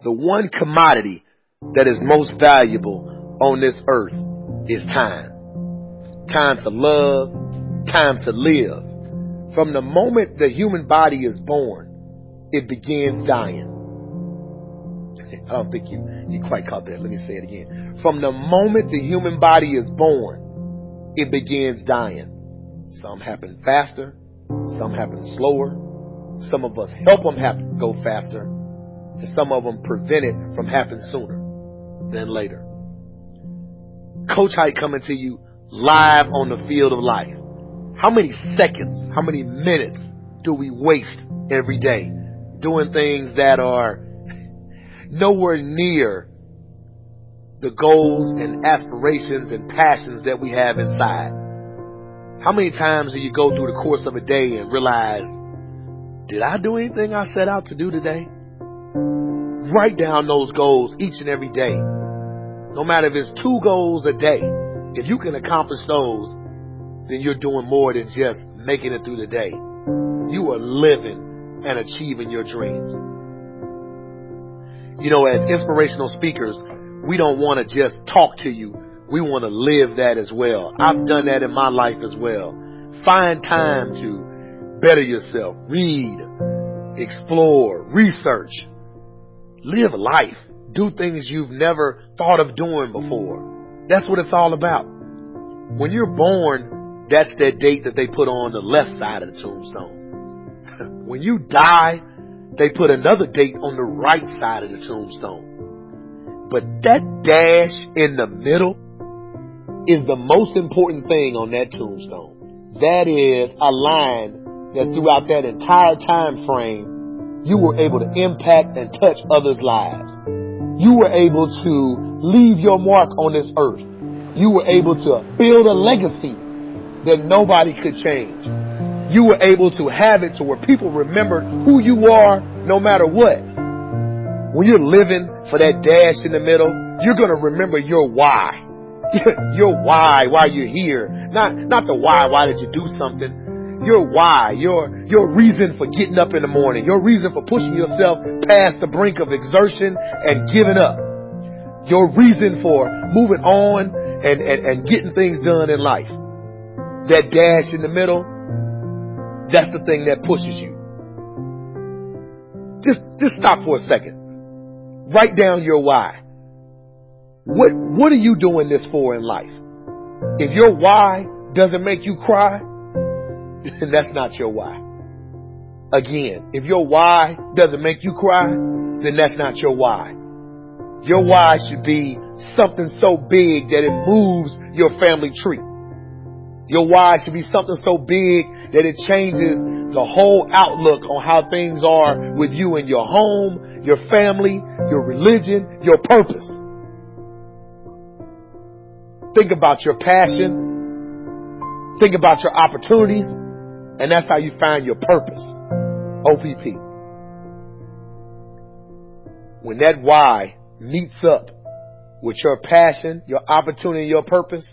The one commodity that is most valuable on this earth is time. Time to love, time to live. From the moment the human body is born, it begins dying. I don't think you quite caught that. Let me say it again. From the moment the human body is born, it begins dying. Some happen faster, some happen slower. Some of us help them go faster, and some of them prevent it from happening sooner than later. Coach Hype coming to you live on the field of life. How many seconds, how many minutes do we waste every day doing things that are nowhere near the goals and aspirations and passions that we have inside? How many times do you go through the course of a day and realize, did I do anything I set out to do today? Write down those goals each and every day. No matter if it's 2 goals a day, if you can accomplish those, then you're doing more than just making it through the day. You are living and achieving your dreams. You know, as inspirational speakers, we don't want to just talk to you. We want to live that as well. I've done that in my life as well. Find time to better yourself. Read, explore, research. Live life. Do things you've never thought of doing before. That's what it's all about. When you're born, that's that date that they put on the left side of the tombstone. When you die, they put another date on the right side of the tombstone. But that dash in the middle is the most important thing on that tombstone. That is a line that throughout that entire time frame, you were able to impact and touch others' lives. You were able to leave your mark on this earth. You were able to build a legacy that nobody could change. You were able to have it to where people remembered who you are no matter what. When you're living for that dash in the middle, you're going to remember your why. Your why you're here. Not the why did you do something. Your why, your reason for getting up in the morning, your reason for pushing yourself past the brink of exertion and giving up. Your reason for moving on and getting things done in life. That dash in the middle, that's the thing that pushes you. Just stop for a second. Write down your why. What are you doing this for in life? If your why doesn't make you cry, then that's not your why. Again, if your why doesn't make you cry, then that's not your why. Your why should be something so big that it moves your family tree. Your why should be something so big that it changes the whole outlook on how things are with you and your home, your family, your religion, your purpose. Think about your passion. Think about your opportunities. And that's how you find your purpose. OPP. When that why meets up with your passion, your opportunity, your purpose,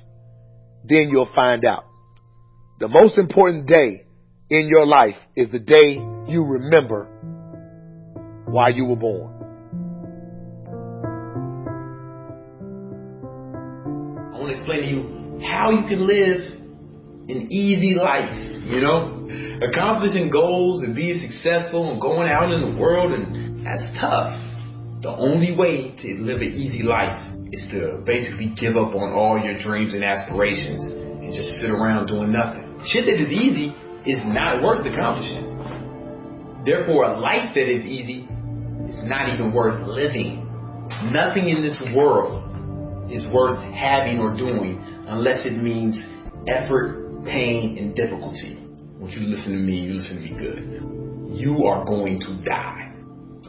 then you'll find out. The most important day in your life is the day you remember why you were born. I want to explain to you how you can live an easy life, accomplishing goals and being successful and going out in the world, and that's tough. The only way to live an easy life is to basically give up on all your dreams and aspirations and just sit around doing nothing. Shit that is easy is not worth accomplishing. Therefore, a life that is easy is not even worth living. Nothing in this world is worth having or doing unless it means effort, pain, and difficulty. When you listen to me, you listen to me good. You are going to die.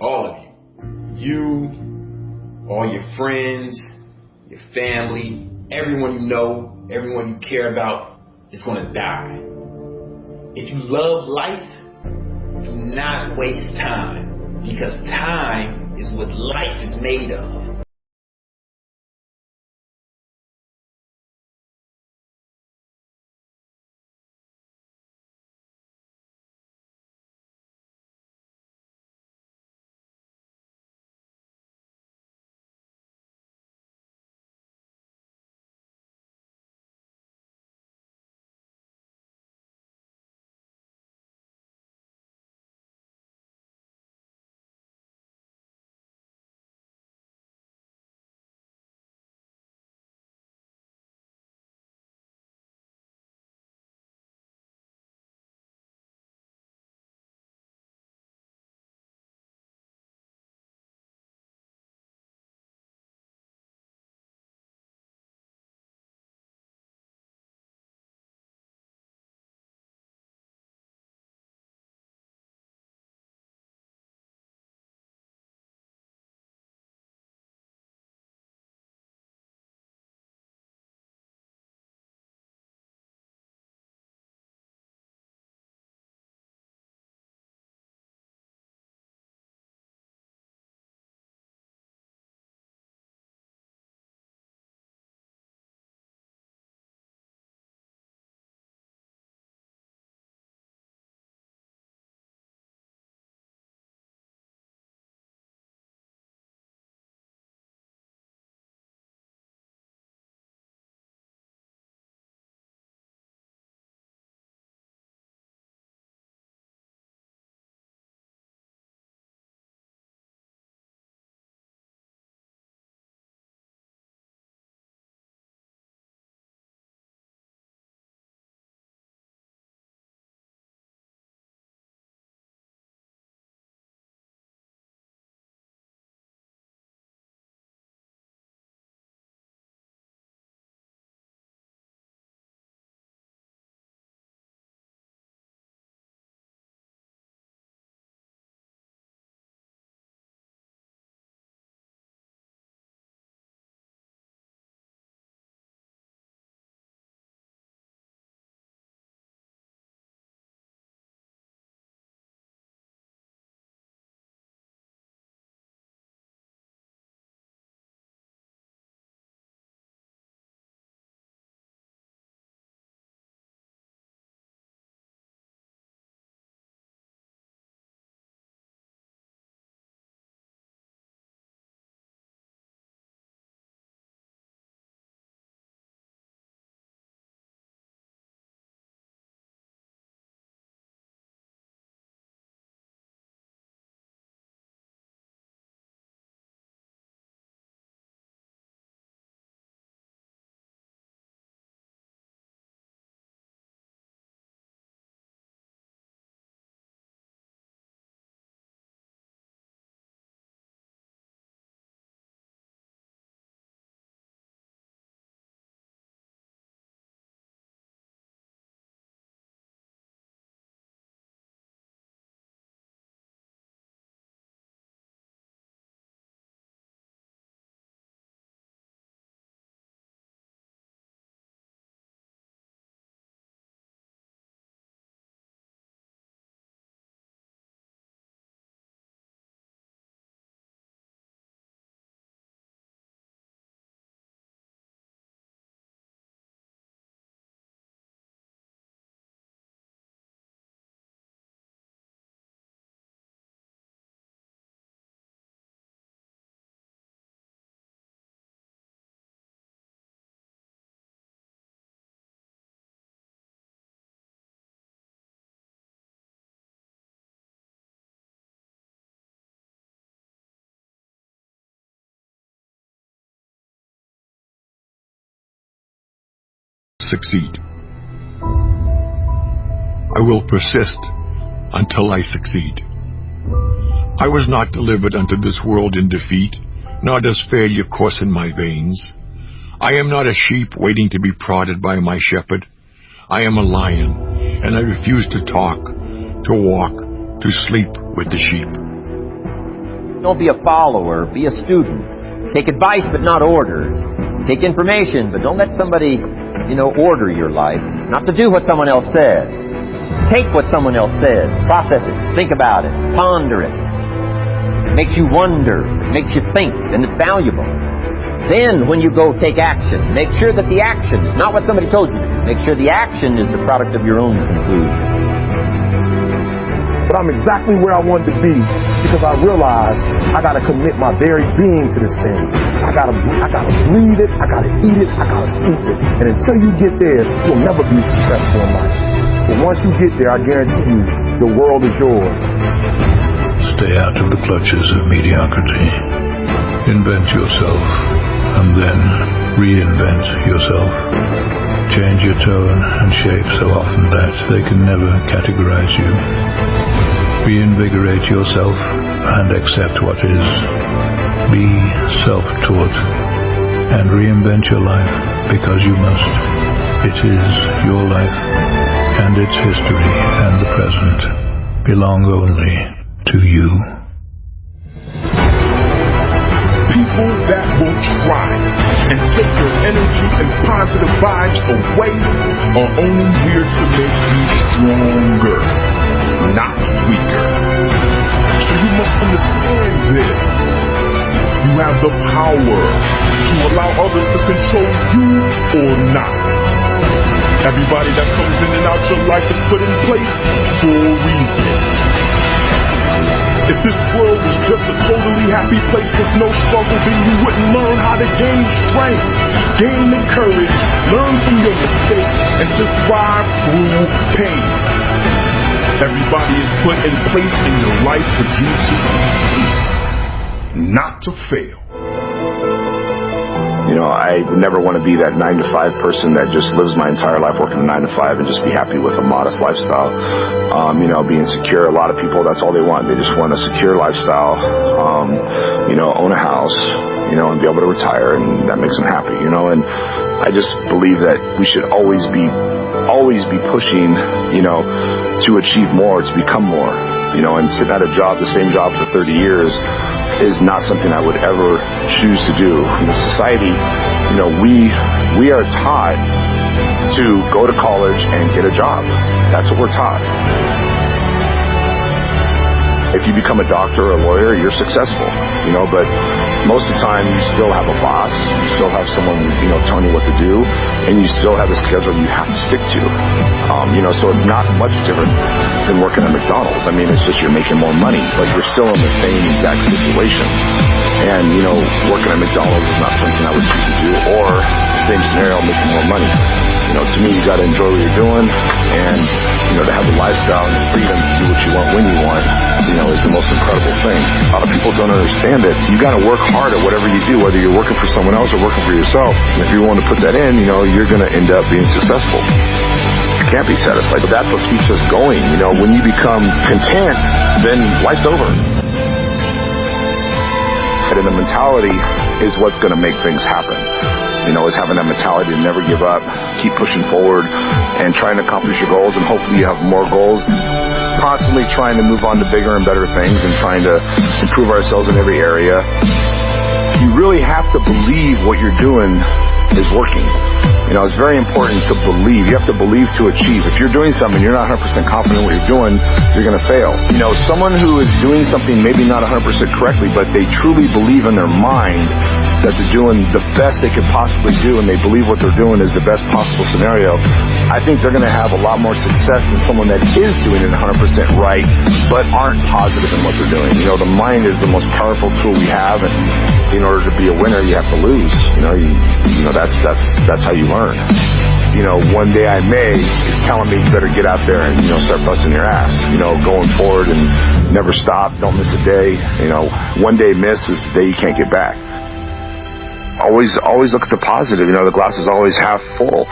All of you. You, all your friends, your family, everyone you know, everyone you care about is going to die. If you love life, do not waste time, because time is what life is made of. succeed. I will persist until I succeed. I was not delivered unto this world in defeat, nor does failure course in my veins. I am not a sheep waiting to be prodded by my shepherd. I am a lion, and I refuse to talk, to walk, to sleep with the sheep. Don't be a follower, be a student. Take advice, but not orders. Take information, but don't let somebody, order your life. Not to do what someone else says. Take what someone else says, process it, think about it, ponder it. It makes you wonder, it makes you think, and it's valuable. Then, when you go take action, make sure that the action is not what somebody told you to do. Make sure the action is the product of your own conclusion. But I'm exactly where I wanted to be because I realized I got to commit my very being to this thing. I got to breathe it, I got to eat it, I got to sleep it. And until you get there, you'll never be successful in life. But once you get there, I guarantee you, the world is yours. Stay out of the clutches of mediocrity. Invent yourself, and then reinvent yourself. Change your tone and shape so often that they can never categorize you. Reinvigorate yourself and accept what is. Be self-taught and reinvent your life because you must. It is your life, and its history and the present belong only to you. People that will try and take your energy and positive vibes away are only here to make you stronger, not weaker. So you must understand this. You have the power to allow others to control you or not. Everybody that comes in and out your life is put in place for a reason. If this world was just a totally happy place with no struggle, then you wouldn't learn how to gain strength, gain the courage, learn from your mistakes, and to thrive through pain. Everybody is put in place in your life for you to succeed, not to fail. I never want to be that 9-to-5 person that just lives my entire life working a 9-to-5 and just be happy with a modest lifestyle. Being secure. A lot of people, that's all they want. They just want a secure lifestyle, own a house, and be able to retire, and that makes them happy, And I just believe that we should always be pushing, to achieve more, to become more, and sitting at a job, the same job for 30 years is not something I would ever choose to do. In society, we are taught to go to college and get a job. That's what we're taught. If you become a doctor or a lawyer, you're successful, but most of the time you still have a boss, you still have someone, telling you what to do, and you still have a schedule you have to stick to. So it's not much different than working at McDonald's. It's just you're making more money, but you're still in the same exact situation. And, working at McDonald's is not something I would choose to do, or the same scenario, making more money. To me, you got to enjoy what you're doing, and, to have the lifestyle and the freedom to do what you want when you want, is the most incredible thing. A lot of people don't understand it. You got to work hard at whatever you do, whether you're working for someone else or working for yourself. And if you want to put that in, you're going to end up being successful. You can't be satisfied, but that's what keeps us going. When you become content, then life's over. And the mentality is what's going to make things happen. Is having that mentality to never give up, keep pushing forward, and trying to accomplish your goals, and hopefully you have more goals. Constantly trying to move on to bigger and better things, and trying to improve ourselves in every area. You really have to believe what you're doing is working. It's very important to believe. You have to believe to achieve. If you're doing something you're not 100% confident in what you're doing, you're going to fail. Someone who is doing something maybe not 100% correctly, but they truly believe in their mind that they're doing the best they could possibly do, and they believe what they're doing is the best possible scenario, I think they're going to have a lot more success than someone that is doing it 100% right, but aren't positive in what they're doing. The mind is the most powerful tool we have, and in order to be a winner, you have to lose. That's how you learn. One day I may is telling me you better get out there and, start busting your ass, going forward and never stop, don't miss a day. One day miss is the day you can't get back. Always look at the positive. The glass is always half full.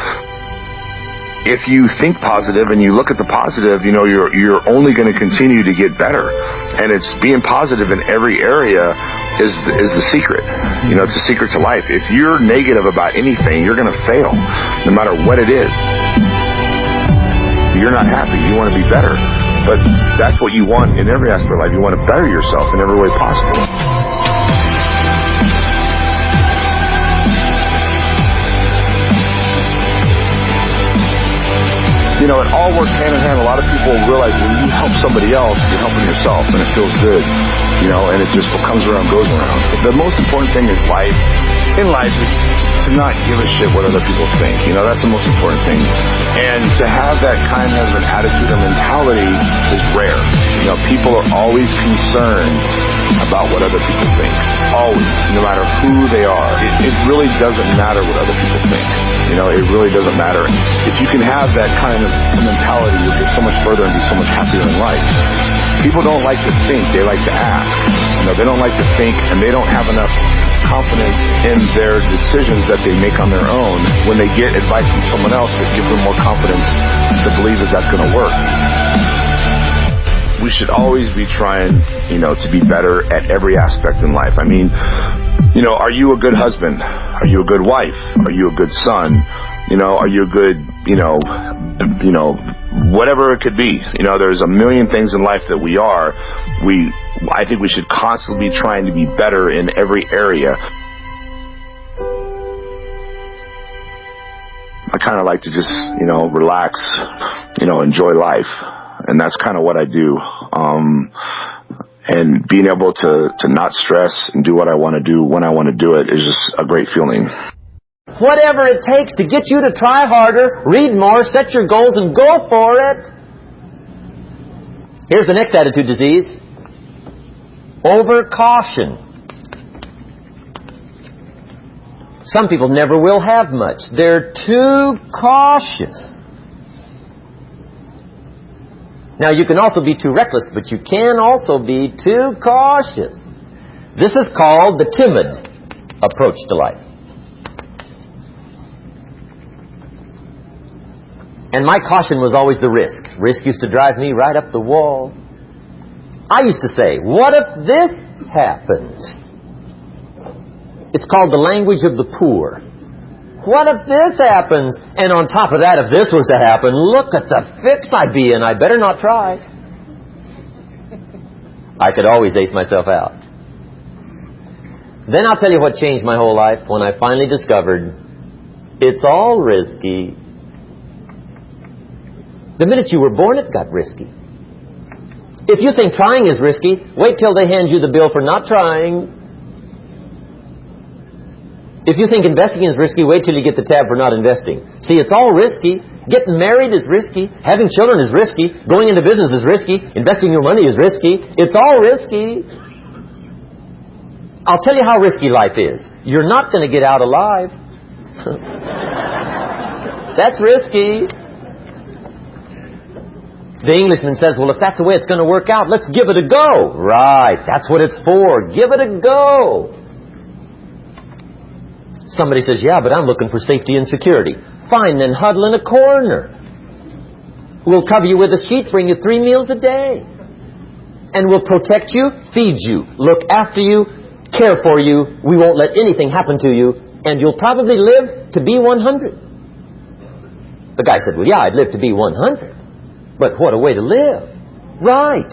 if you think positive and you look at the positive, you're only going to continue to get better. And it's being positive in every area is the secret. It's the secret to life. If you're negative about anything, you're going to fail, no matter what it is. You're not happy. You want to be better. But that's what you want in every aspect of life. You want to better yourself in every way possible. It all works hand in hand. A lot of people realize when you help somebody else, you're helping yourself, and it feels good, and it just what comes around goes around. The most important thing in life is to not give a shit what other people think. That's the most important thing. And to have that kind of an attitude or mentality is rare. People are always concerned about what other people think. Always, no matter who they are. It really doesn't matter what other people think. It really doesn't matter. If you can have that kind of mentality, you'll get so much further and be so much happier in life. People don't like to think, they like to act. They don't like to think, and they don't have enough confidence in their decisions that they make on their own. When they get advice from someone else, it gives them more confidence to believe that that's going to work. We should always be trying, to be better at every aspect in life. I mean, are you a good husband? Are you a good wife? Are you a good son? Are you a good, whatever it could be. There's a million things in life that we are. I think we should constantly be trying to be better in every area. I kind of like to just, relax, enjoy life. And that's kind of what I do. And being able to not stress and do what I want to do when I want to do it is just a great feeling. Whatever it takes to get you to try harder, read more, set your goals, and go for it. Here's the next attitude disease. Overcaution. Some people never will have much. They're too cautious. Now, you can also be too reckless, but you can also be too cautious. This is called the timid approach to life. And my caution was always the risk. Risk used to drive me right up the wall. I used to say, what if this happens? It's called the language of the poor. What if this happens? And on top of that, if this was to happen, look at the fix I'd be in. I better not try. I could always ace myself out. Then I'll tell you what changed my whole life when I finally discovered it's all risky. The minute you were born, it got risky. If you think trying is risky, wait till they hand you the bill for not trying. If you think investing is risky, wait till you get the tab for not investing. See, it's all risky. Getting married is risky. Having children is risky. Going into business is risky. Investing your money is risky. It's all risky. I'll tell you how risky life is. You're not going to get out alive. That's risky. The Englishman says, well, if that's the way it's going to work out, let's give it a go. Right, that's what it's for. Give it a go. Somebody says, yeah, but I'm looking for safety and security. Fine, then huddle in a corner. We'll cover you with a sheet, bring you 3 meals a day. And we'll protect you, feed you, look after you, care for you. We won't let anything happen to you. And you'll probably live to be 100. The guy said, well, yeah, I'd live to be 100. But what a way to live. Right.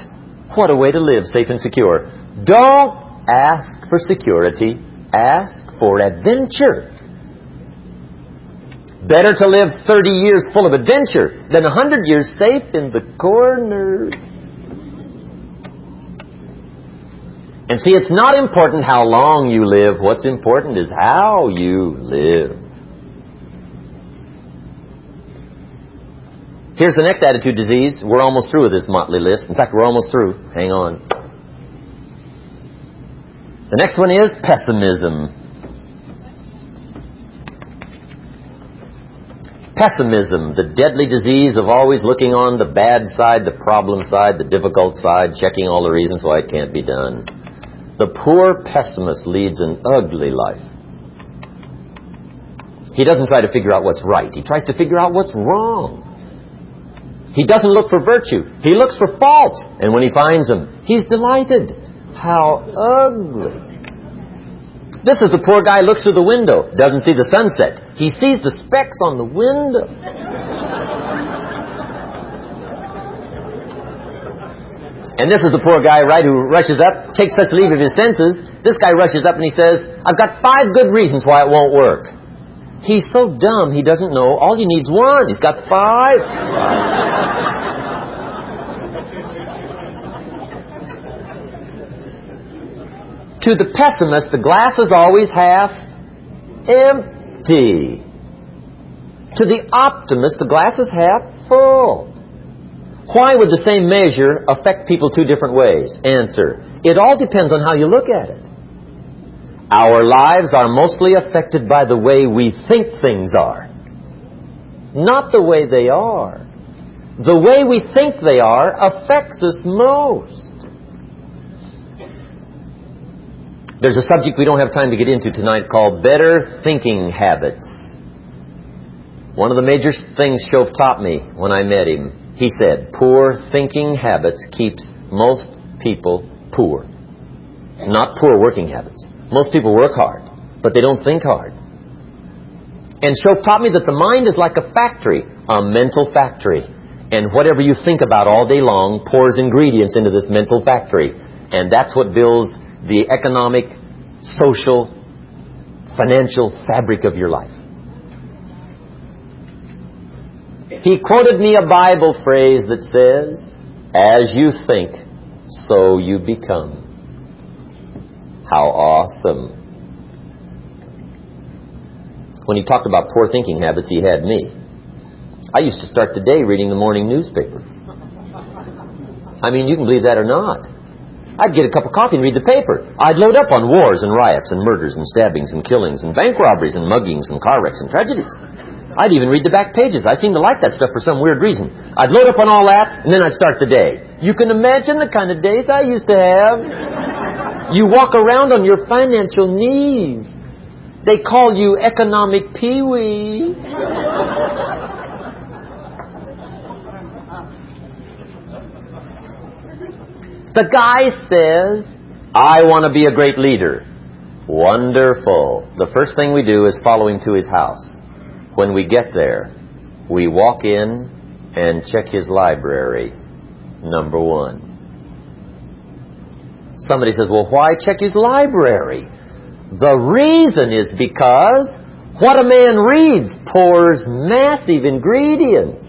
What a way to live safe and secure. Don't ask for security. Ask for adventure. Better to live 30 years full of adventure than 100 years safe in the corner. And see, it's not important how long you live. What's important is how you live. Here's the next attitude disease. We're almost through with this motley list. In fact, we're almost through. Hang on. The next one is pessimism. Pessimism, the deadly disease of always looking on the bad side, the problem side, the difficult side, checking all the reasons why it can't be done. The poor pessimist leads an ugly life. He doesn't try to figure out what's right. He tries to figure out what's wrong. He doesn't look for virtue. He looks for faults. And when he finds them, he's delighted. How ugly. This is the poor guy who looks through the window. Doesn't see the sunset. He sees the specks on the window. And this is the poor guy, right, who rushes up, takes such leave of his senses. This guy rushes up and he says, I've got 5 good reasons why it won't work. He's so dumb he doesn't know all he needs 1. He's got 5. To the pessimist, the glass is always half empty. To the optimist, the glass is half full. Why would the same measure affect people 2 different ways? Answer: it all depends on how you look at it. Our lives are mostly affected by the way we think things are, not the way they are. The way we think they are affects us most. There's a subject we don't have time to get into tonight called better thinking habits. One of the major things Shoaff taught me when I met him, he said, poor thinking habits keeps most people poor. Not poor working habits. Most people work hard, but they don't think hard. And Shoaff taught me that the mind is like a factory, a mental factory. And whatever you think about all day long pours ingredients into this mental factory. And that's what builds the economic, social, financial fabric of your life. He quoted me a Bible phrase that says, as you think, so you become. How awesome. When he talked about poor thinking habits, he had me. I used to start the day reading the morning newspaper. I mean, you can believe that or not. I'd get a cup of coffee and read the paper. I'd load up on wars and riots and murders and stabbings and killings and bank robberies and muggings and car wrecks and tragedies. I'd even read the back pages. I seem to like that stuff for some weird reason. I'd load up on all that, and then I'd start the day. You can imagine the kind of days I used to have. You walk around on your financial knees. They call you economic peewee. The guy says, I want to be a great leader. Wonderful. The first thing we do is follow him to his house. When we get there, we walk in and check his library. Number 1. Somebody says, well, why check his library? The reason is because what a man reads pours massive ingredients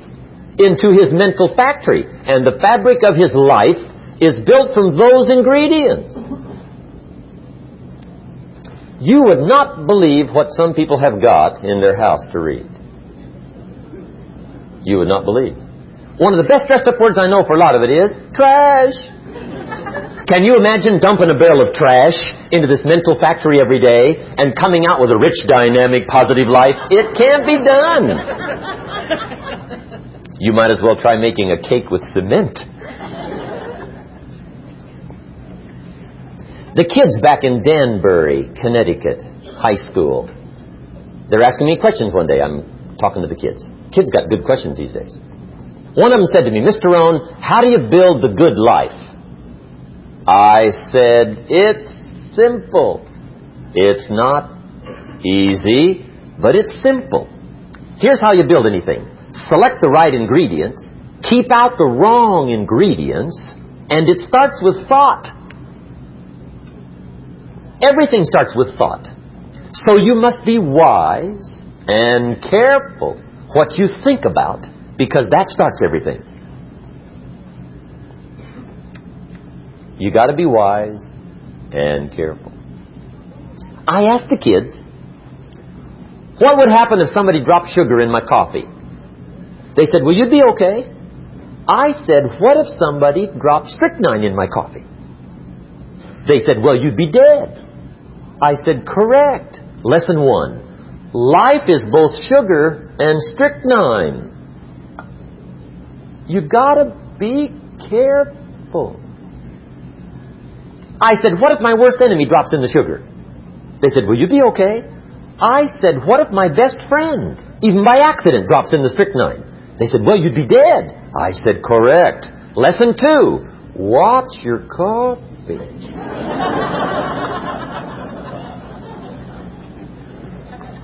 into his mental factory. And the fabric of his life is built from those ingredients. You would not believe what some people have got in their house to read. You would not believe. One of the best dressed up words I know for a lot of it is trash. Can you imagine dumping a barrel of trash into this mental factory every day and coming out with a rich, dynamic, positive life? It can't be done. You might as well try making a cake with cement. The kids back in Danbury, Connecticut, high school, they're asking me questions one day. I'm talking to the kids. Kids got good questions these days. One of them said to me, Mr. Rohn, how do you build the good life? I said, it's simple. It's not easy, but it's simple. Here's how you build anything. Select the right ingredients, keep out the wrong ingredients, and it starts with thought. Everything starts with thought. So you must be wise and careful what you think about, because that starts everything. You got to be wise and careful. I asked the kids, what would happen if somebody dropped sugar in my coffee? They said, well, you'd be okay. I said, what if somebody dropped strychnine in my coffee? They said, well, you'd be dead. I said, correct. Lesson 1. Life is both sugar and strychnine. You gotta be careful. I said, what if my worst enemy drops in the sugar? They said, will you be okay? I said, what if my best friend, even by accident, drops in the strychnine? They said, well, you'd be dead. I said, correct. Lesson 2, watch your coffee.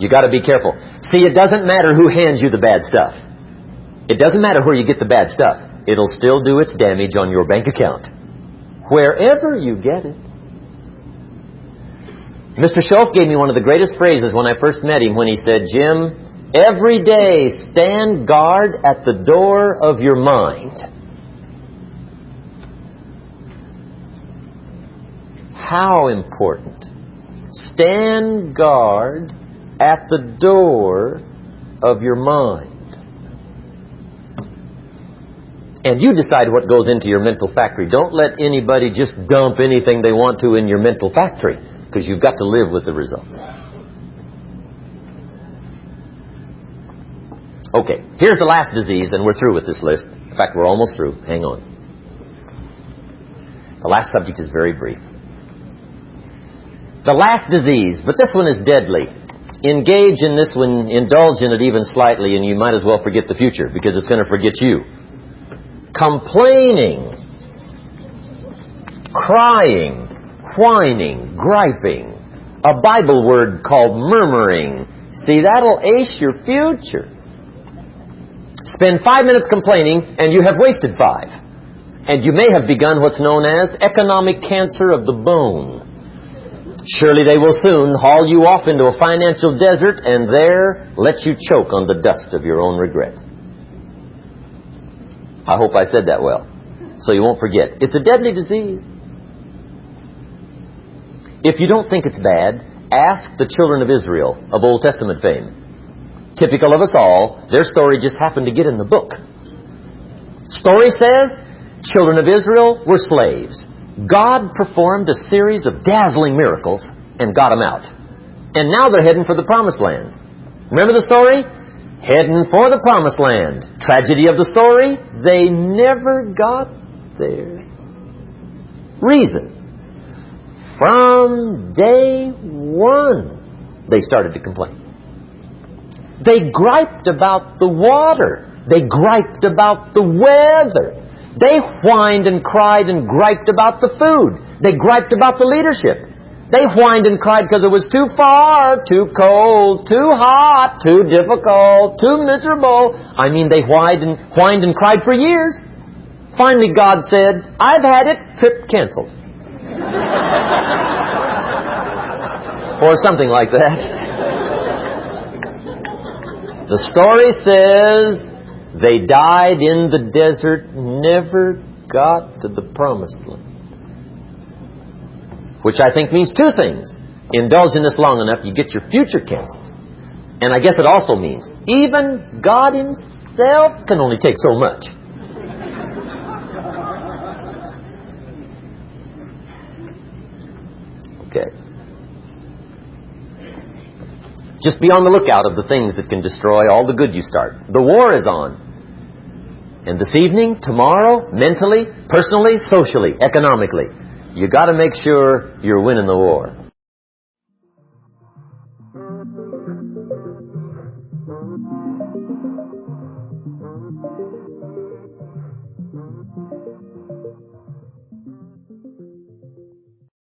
You got to be careful. See, it doesn't matter who hands you the bad stuff. It doesn't matter where you get the bad stuff. It'll still do its damage on your bank account, wherever you get it. Mr. Schultz gave me one of the greatest phrases when I first met him when he said, Jim, every day stand guard at the door of your mind. How important. Stand guard at the door of your mind. And you decide what goes into your mental factory. Don't let anybody just dump anything they want to in your mental factory, because you've got to live with the results. Okay, here's the last disease, and we're through with this list. In fact, we're almost through. Hang on. The last subject is very brief. The last disease, but this one is deadly. Engage in this one, indulge in it even slightly, and you might as well forget the future, because it's going to forget you. Complaining, crying, whining, griping, a Bible word called murmuring. See, that'll ace your future. Spend 5 minutes complaining, and you have wasted 5. And you may have begun what's known as economic cancer of the bone. Surely they will soon haul you off into a financial desert and there let you choke on the dust of your own regret. I hope I said that well, so you won't forget. It's a deadly disease. If you don't think it's bad, ask the children of Israel of Old Testament fame. Typical of us all, their story just happened to get in the book. Story says, children of Israel were slaves. God performed a series of dazzling miracles and got them out. And now they're heading for the Promised Land. Remember the story? Heading for the Promised Land. Tragedy of the story, they never got there. Reason. From day one, they started to complain. They griped about the water. They griped about the weather. They whined and cried and griped about the food. They griped about the leadership. They whined and cried because it was too far, too cold, too hot, too difficult, too miserable. I mean, they whined and cried for years. Finally, God said, I've had it, trip canceled. Or something like that. The story says they died in the desert, never got to the Promised Land. Which I think means 2 things. Indulge in this long enough, you get your future canceled. And I guess it also means even God Himself can only take so much. Okay. Just be on the lookout of the things that can destroy all the good you start. The war is on. And this evening, tomorrow, mentally, personally, socially, economically, you got to make sure you're winning the war.